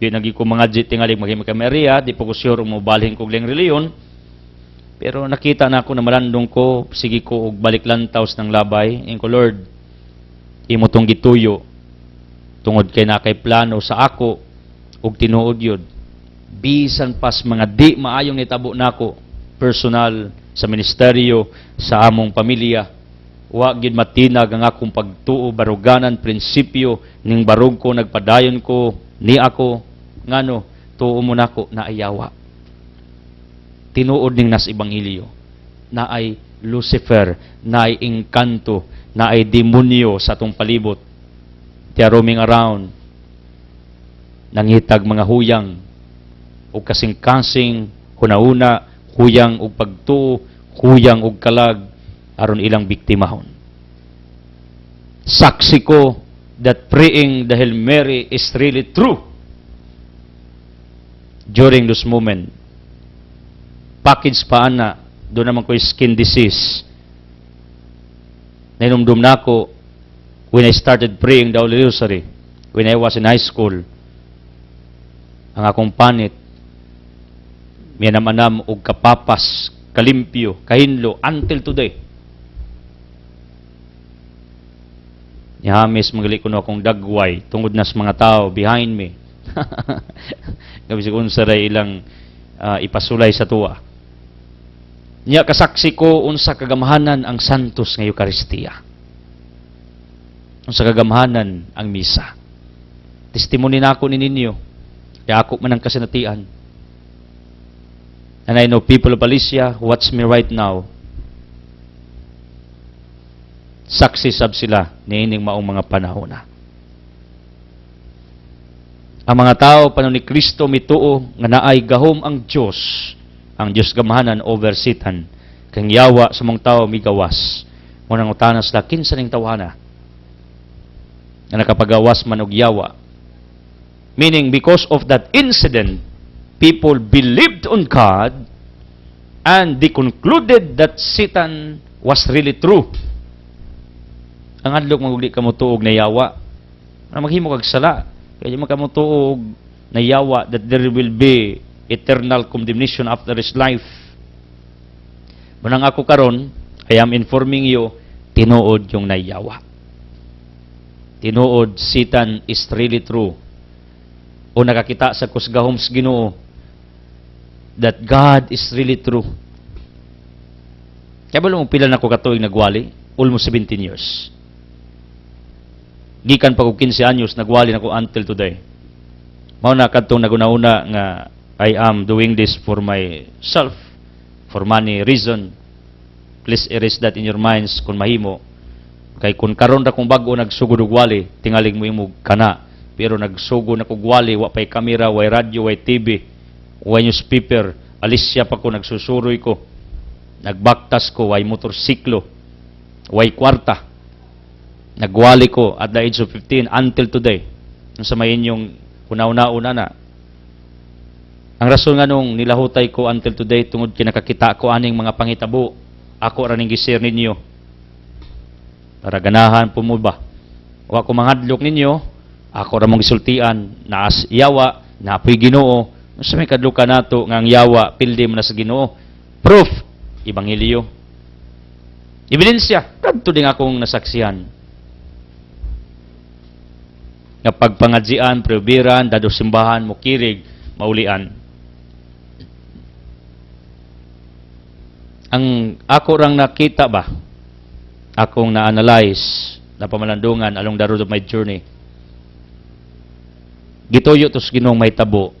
[SPEAKER 1] Di nagi ko mga jit tingali Mika Maria, di pa ko sure mo balhin kog leng reliyon. Pero nakita na ako na malandong ko, sige ko og balik lantaws ng labay. Inko Lord, imo tong gituyo tungod kay na kay plano sa ako ug tinuod yun. Bisan pas mga di maayong nitabo nako personal sa ministeryo sa among pamilya, wa gid matinag ang akong pagtuo baruganan prinsipyo ning barug ko nagpadayon ko ni ako ngano tuo mo nako na ayawa. Tinuod ning nas Ebanghelyo na ay Lucifer, na ay engkanto, na ay demonyo sa atong palibot. They are roaming around, nangitag mga huyang, o kasing-kasing, hunauna, huyang o pagtuo, huyang o kalag, aron ilang biktimahon. Saksi ko that praying the Hail Mary is really true during this moment. Package pa ana, doon naman ko skin disease. Nainumdum na ako when I started praying the Holy Rosary, when I was in high school. Ang akong panit, may namanam og kapapas, kalimpyo, kahinlo, until today. Yahamis magali ko akong dagway, tungod na sa mga tao behind me. Gabi siguro saray ilang ipasulay sa tuwa. Nya kasaksi ko unsa kagamhanan ang santos nga Eucharistia. Unsa kagamhanan ang misa. Testimony na ako ni ninyo. Kaya ako man ang kasinatian. And I know people of Alicia who watch me right now. Saksi sab sila niining maong mga panahon na. Ang mga tao panon ni Kristo mituo nga naay gahom ang Diyos gamahanan over Satan. Kang yawa sa mong tao migawas. Munang utanas la kinsa ning tawhana. Na nakapagawas man og yawa. Meaning because of that incident, people believed on God and they concluded that Satan was really true. Ang adlok magugli ka mo tuog na yawa. Maghimo kag sala. Kaya mo ka mo tuog na yawa that there will be eternal condemnation after his life. Munang ako karon, I am informing you, tinuod yung nayawa. Tinuod, Satan is really true. O nakakita sa kusgahom sa Ginoo that God is really true. Kaya ba mo pila na ko katuig nagwali? Almost 17 years. Gikan pa ko 15 anyos, nagwali na ko until today. Mao na kadtong naguna-una nga I am doing this for myself, for money reason. Please erase that in your minds kung mahimo. Kay kung karon ra kong bag-o nagsugod og wali, tingaling mo imong kana. Pero nagsugod na kog wali, wa pay kamera, way radyo, way TV, way newspaper. Alisya pa ko, nagsusuroy ko. Nagbaktas ko, way motorsiklo, way kwarta. Nagwali ko at the age of 15 until today. Sa may inyong una-una na. Ang rason nga nung nilahutay ko until today tungod kinakakita ko aning mga pangitabo, ako ra ning gi-share ninyo. Para ganahan po mo ba? Wa ko manghadlok ninyo, ako ra mong gisultian na as yawa, na apoy Ginoo. Sa may kadlukan nato nga ang yawa pildi mo na sa Ginoo. Proof, ebanghelyo. Ebidensya, kadto ding akong nasaksihan. Nga pagpangadjian, prebiran, dado simbahan, mukirig, maulian. Ang ako rang nakita ba, akong na-analyze, na pamalandungan along the road of my journey, gituyo tos Ginoong may tabo,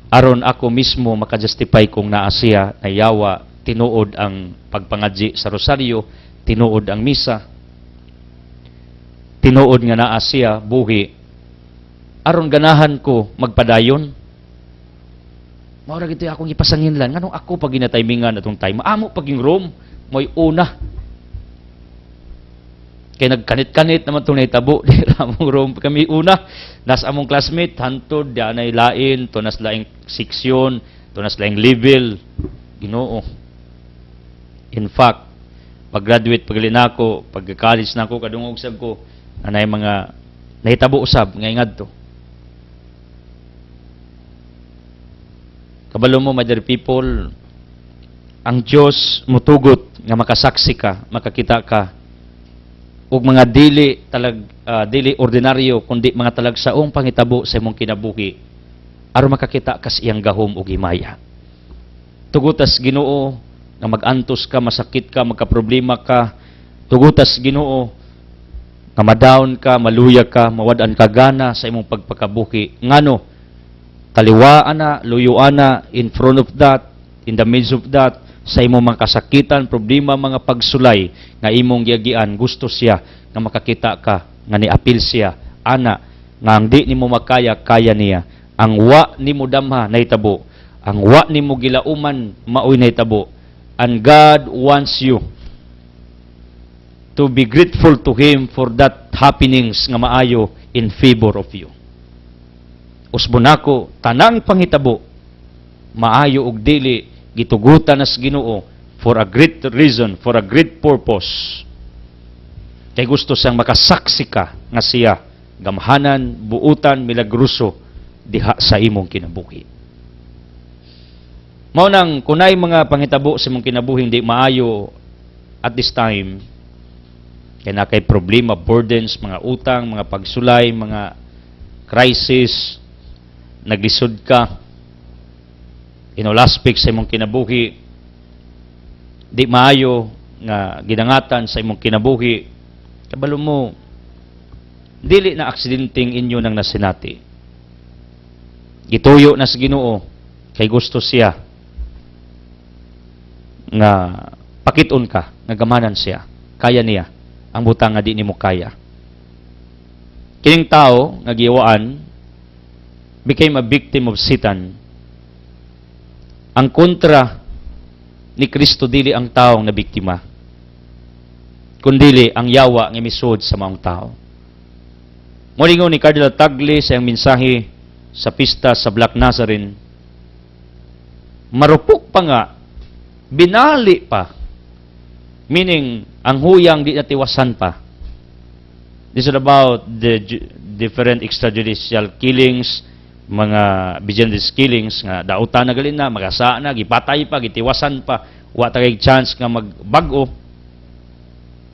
[SPEAKER 1] aron ako mismo makajustify kung naasiya na yawa, tinuod ang pagpangadji sa rosaryo, tinuod ang misa, tinuod nga naa siya buhi aron ganahan ko magpadayon. Maura gito akong ipasangin lang nganong ako pag ginatimingan atong time amo paging Rome moy una kay nagkanit-kanit naman itong naitabo di ramong Rome kami una nas among classmate hantod di anay lain to nas laing seksyon to nas laing level Ginoo. In fact pag-graduate pagali nako pag-college nako kadungog sab ko anay mga nahitabo usab nga ngadto. Kabalo mo, my dear people, ang Diyos mutugot nga makasaksi ka, makakita ka ug mga dili ordinaryo kundi mga talagsaong pangitabo sa imong kinabuhi aron makakita ka sa iyang gahom ug himaya. Tugutas Ginoo nga magantos ka, masakit ka, magkaproblema ka, tugutas Ginoo nga ma-down ka, maluya ka, mawad-an ka gana sa imong pagpakabuhi. Ngano, kaliwaan na, luyuan na, in front of that, in the midst of that, sa imong mga kasakitan, problema, mga pagsulay, nga imong giagian, gusto siya nga makakita ka, nga ni-appeal siya, ana, nga ang di nimo makaya, kaya niya. Ang wa nimo damha, nahitabo. Ang wa nimo gilauman, maoy nahitabo. And God wants you to be grateful to Him for that happenings nga maayo in favor of you. Usbon tanang pangitabo, maayo og dili, gitugutan as Ginoo for a great reason, for a great purpose. Kay gusto siyang makasaksi ka nga siya, gamhanan, buutan, milagruso, diha sa imong kinabuhi. Mao nang kunay mga panghitabo sa imong kinabuhi hindi maayo at this time, kaya na kay problema, burdens, mga utang, mga pagsulay, mga crisis, naglisod ka, inolaspik sa imong kinabuhi, di maayo nga ginangatan sa imong kinabuhi, kabalo mo, dili na aksidenteng inyo nang nasinati. Gituyo na sa Ginoo, kay gusto siya nga pakiton ka, nga gamanan siya, kaya niya ang butang nga di nimo kaya. Kining tao nga giwaan became a victim of Satan. Ang kontra ni Kristo dili ang taong na biktima, kundili ang yawa nga misud sa maong tao. Moringon ni Cardinal Tagle sa iyang mensahe sa pista sa Black Nazarene, marupok pa nga, binali pa, meaning ang huyang di natiwasan pa. This is about the different extrajudicial killings, mga vigilante killings nga dautan na galin na, magasa na, gipatay pa, gitiwasan pa, wa tagay chance nga magbag-o.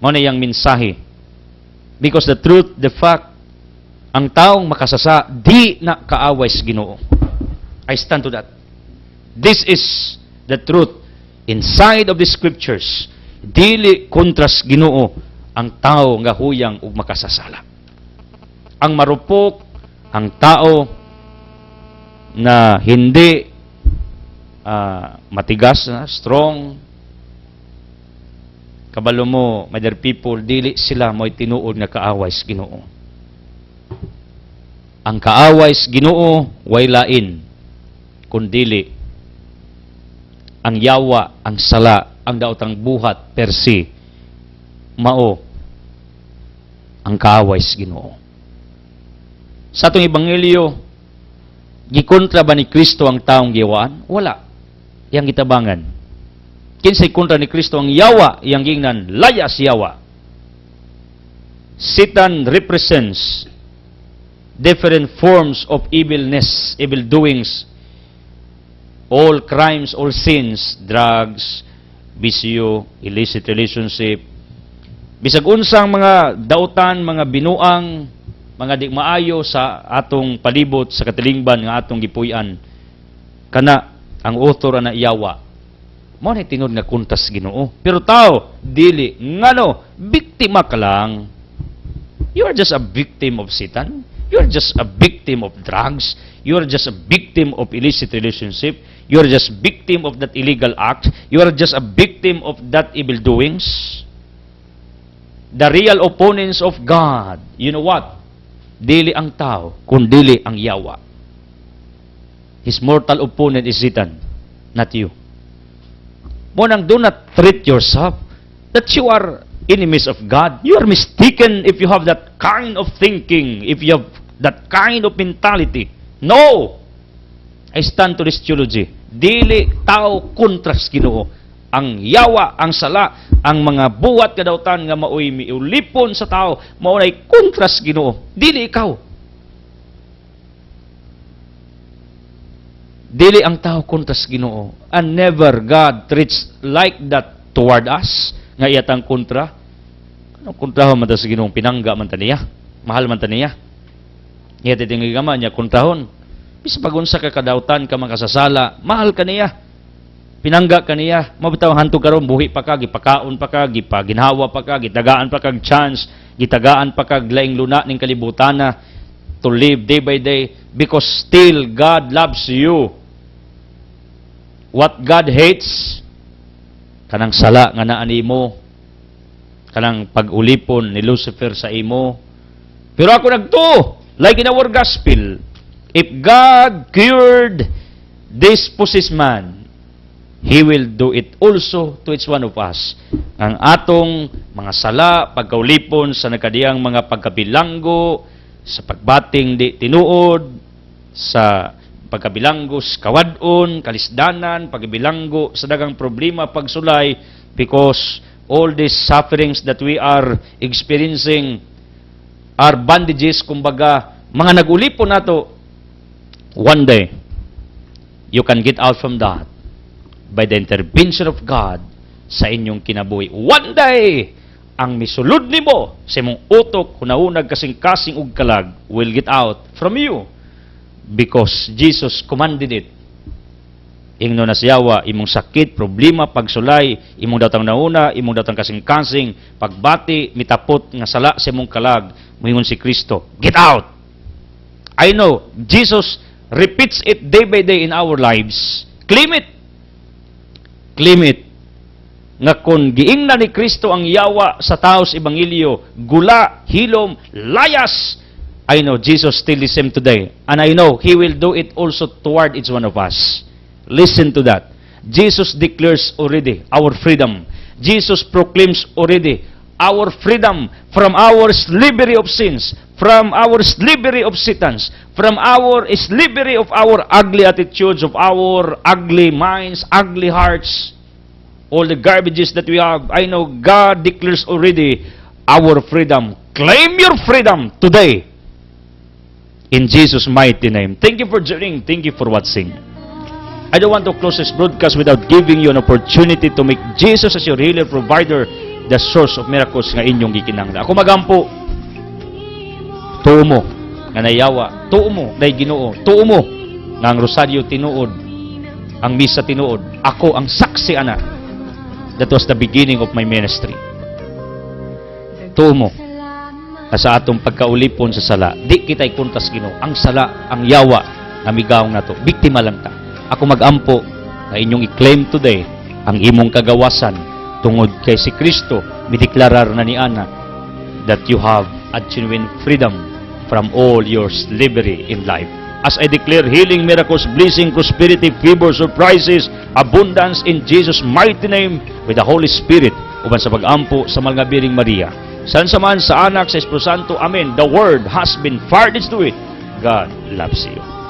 [SPEAKER 1] Mao na yang mensahe. Because the truth, the fact, ang taong makasasa di na kaaway sa Ginoo. I stand to that. This is the truth. Inside of the scriptures, dili kontras Ginoo ang tao nga huyang ug makasasala. Ang marupok, ang tao na hindi matigas, strong, kabalo mo, my dear people, dili sila mo'y tinuod nga kaaway sa Ginoo. Ang kaaway sa Ginoo way lain kundili ang yawa, ang sala, ang daotang buhat per se, mao ang kaaway sa Ginoo. Sa atong ebanghelyo, gikontra ba ni Kristo ang taong giyawaan? Wala. Yang gitabangan. Kinsay kontra ni Kristo ang yawa, yang gingnan layas yawa. Satan represents different forms of evilness, evil doings, all crimes, all sins, drugs, bisyo, illicit relationship, bisag unsang mga dautan, mga binuang, mga di maayo sa atong palibot, sa katilingban nga atong gipuy-an, kana ang author na yawa. Mao ni tinud nga kuntas Ginoo. Pero tao, dili, ngano, biktima ka lang. You are just a victim of Satan. You are just a victim of drugs. You are just a victim of illicit relationship. You are just victim of that illegal act. You are just a victim of that evil doings. The real opponents of God, you know what? Dili ang tao, kundili ang yawa. His mortal opponent is Satan, not you. Monang, do not treat yourself that you are enemies of God. You are mistaken if you have that kind of thinking, if you have that kind of mentality. No! I stand to this theology. Dili tao kontra sa Ginoo. Ang yawa, ang sala, ang mga buhat kadautan nga maoy miulipon sa tao, maunay kontra sa Ginoo. Dili ikaw. Dili ang tao kontra sa Ginoo. And never God treats like that toward us, nga iyatang kontra. Anong kontrahon man ta sa Ginoong pinangga man ta niya? Mahal man ta niya? Iya titingigaman niya kontrahon. Bis pagunsa ka kadautan ka makasasala, mahal ka niya. Pinangga ka niya, mabitaw hantog karon buhi pa ka, gipakaon pa ka, gipaginhawa pa ka, gitagaan pa kag chance, gitagaan pa kag laing luna ning kalibutana to live day by day because still God loves you. What God hates, kanang sala nga naa nimo, kanang pag-ulipon ni Lucifer sa imo. Pero ako nagto, like in our gospel, if God cured this possessed man, He will do it also to each one of us. Ang atong mga sala, pagkaulipon sa nagkadiyang mga pagkabilanggo, sa pagbating di tinuod, sa pagkabilanggo sa kawadon, kalisdanan, pagkabilanggo sa dagang problema, pagsulay, because all these sufferings that we are experiencing are bandages, kumbaga, mga nagulipon nato, one day, you can get out from that. by the intervention of God sa inyong kinabuhi. One day, ang misulod nimo sa imong utok, hunaunag kasing-kasing ug kalag, will get out from you. Because Jesus commanded it. Ingno na siyawa, imong sakit, problema, pagsulay, imong datang nauna, imong datang kasing-kasing, pagbati, mitapot nga sala sa imong kalag, muingon si Kristo, get out! I know, Jesus repeats it day by day in our lives. Claim it! Claim it! Nga kung giingna ni Kristo ang yawa sa tao sa Ebanghelyo, gula, hilom, layas, I know Jesus still the same today. And I know He will do it also toward each one of us. Listen to that. Jesus declares already our freedom. Jesus proclaims already our freedom from our slavery of sins, from our slavery of Satans, from our slavery of our ugly attitudes, of our ugly minds, ugly hearts, all the garbages that we have. I know God declares already our freedom. Claim your freedom today. In Jesus' mighty name. Thank you for joining. Thank you for watching. I don't want to close this broadcast without giving you an opportunity to make Jesus as your healer, provider, the source of miracles nga inyong gikinahanglan. Ako magampo, tuo mo nga nayawa, tuo mo na Ginoo, tuo mo nga ang rosaryo tinuod, ang misa tinuod. Ako ang saksi ana. That was the beginning of my ministry. Tuo mo sa atong pagkaulipon sa sala. Di kita'y kuntas Ginoo. Ang sala, ang yawa, namigaw na to. Biktima lang ta. Ako magampo na inyong i-claim today ang imong kagawasan tungod kay si Kristo. Mideklarar na ni Ana that you have a genuine freedom from all your slavery in life. As I declare healing, miracles, blessing, prosperity, favor, surprises, abundance in Jesus' mighty name with the Holy Spirit uban sa pag-ampo sa mga Biring Maria. San samahan sa anak sa Espiritu Santo. Amen. The word has been fired into it. God loves you.